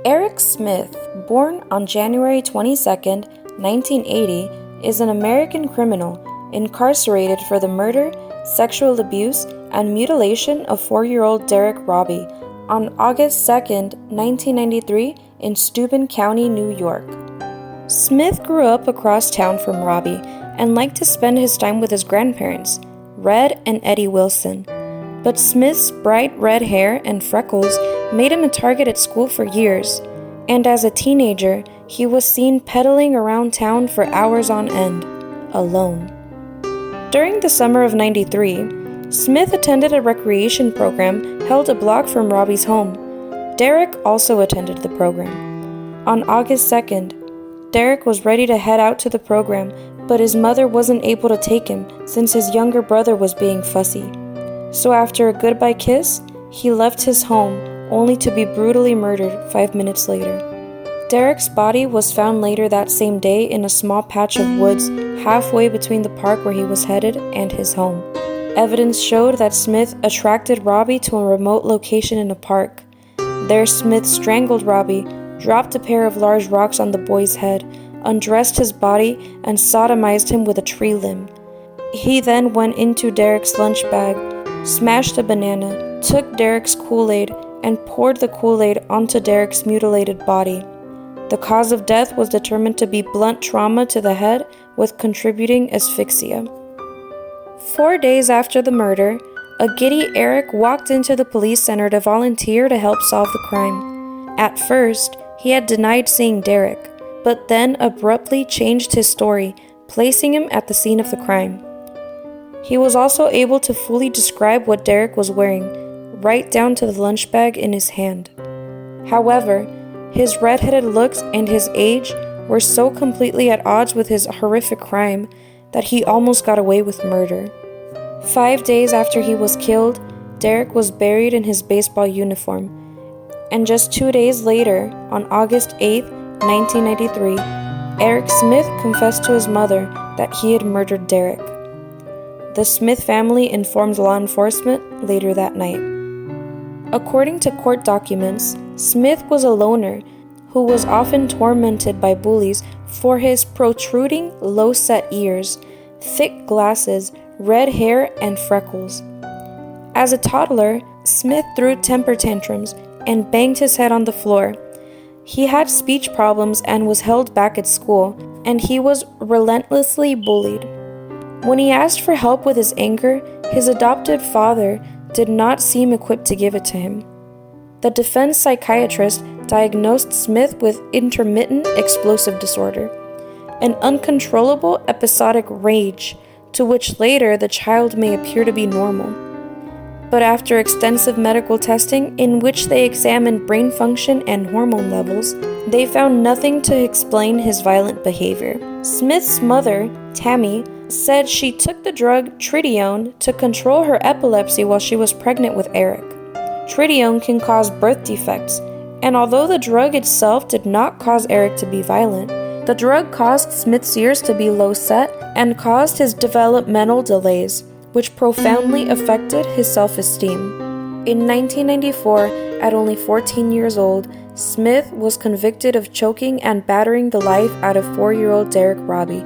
Eric Smith, born on January 22, 1980, is an American criminal incarcerated for the murder, sexual abuse, and mutilation of 4-year-old Derrick Robbie on August 2, 1993, in Steuben County, New York. Smith grew up across town from Robbie and liked to spend his time with his grandparents, Red and Eddie Wilson. But Smith's bright red hair and freckles made him a target at school for years, and as a teenager, he was seen pedaling around town for hours on end, alone. During the summer of '93, Smith attended a recreation program held a block from Robbie's home. Derrick also attended the program. On August 2nd, Derrick was ready to head out to the program, but his mother wasn't able to take him since his younger brother was being fussy. So after a goodbye kiss, he left his home only to be brutally murdered 5 minutes later. Derrick's body was found later that same day in a small patch of woods halfway between the park where he was headed and his home. Evidence showed that Smith attracted Robbie to a remote location in a park. There, Smith strangled Robbie, dropped a pair of large rocks on the boy's head, undressed his body, and sodomized him with a tree limb. He then went into Derrick's lunch bag, smashed a banana, took Derrick's Kool-Aid, and poured the Kool-Aid onto Derrick's mutilated body. The cause of death was determined to be blunt trauma to the head with contributing asphyxia. 4 days after the murder, a giddy Eric walked into the police center to volunteer to help solve the crime. At first, he had denied seeing Derrick, but then abruptly changed his story, placing him at the scene of the crime. He was also able to fully describe what Derrick was wearing, right down to the lunch bag in his hand. However, his red-headed looks and his age were so completely at odds with his horrific crime that he almost got away with murder. 5 days after he was killed, Derrick was buried in his baseball uniform, and just 2 days later, on August 8, 1993, Eric Smith confessed to his mother that he had murdered Derrick. The Smith family informed law enforcement later that night. According to court documents, Smith was a loner who was often tormented by bullies for his protruding, low-set ears, thick glasses, red hair, and freckles. As a toddler, Smith threw temper tantrums and banged his head on the floor. He had speech problems and was held back at school, and he was relentlessly bullied. When he asked for help with his anger, his adopted father did not seem equipped to give it to him. The defense psychiatrist diagnosed Smith with intermittent explosive disorder, an uncontrollable episodic rage, to which later the child may appear to be normal. But after extensive medical testing in which they examined brain function and hormone levels, they found nothing to explain his violent behavior. Smith's mother, Tammy, said she took the drug Tritione to control her epilepsy while she was pregnant with Eric. Tritione can cause birth defects, and although the drug itself did not cause Eric to be violent, the drug caused Smith's ears to be low-set and caused his developmental delays, which profoundly affected his self-esteem. In 1994, at only 14 years old, Smith was convicted of choking and battering the life out of 4-year-old Derrick Robbie.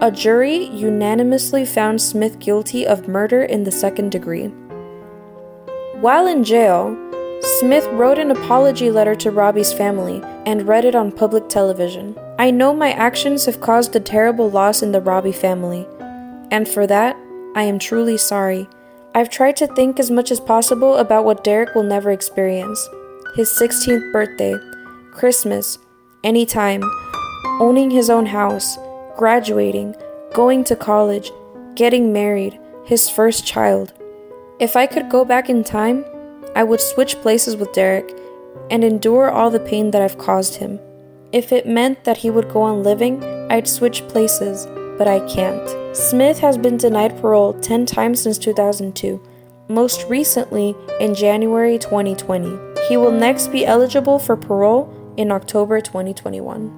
A jury unanimously found Smith guilty of murder in the second degree. While in jail, Smith wrote an apology letter to Robbie's family and read it on public television. "I know my actions have caused a terrible loss in the Robbie family, and for that, I am truly sorry. I've tried to think as much as possible about what Derrick will never experience. His 16th birthday, Christmas, anytime, owning his own house, graduating, going to college, getting married, his first child. If I could go back in time, I would switch places with Derrick and endure all the pain that I've caused him. If it meant that he would go on living, I'd switch places, but I can't." Smith has been denied parole 10 times since 2002, most recently in January 2020. He will next be eligible for parole in October 2021.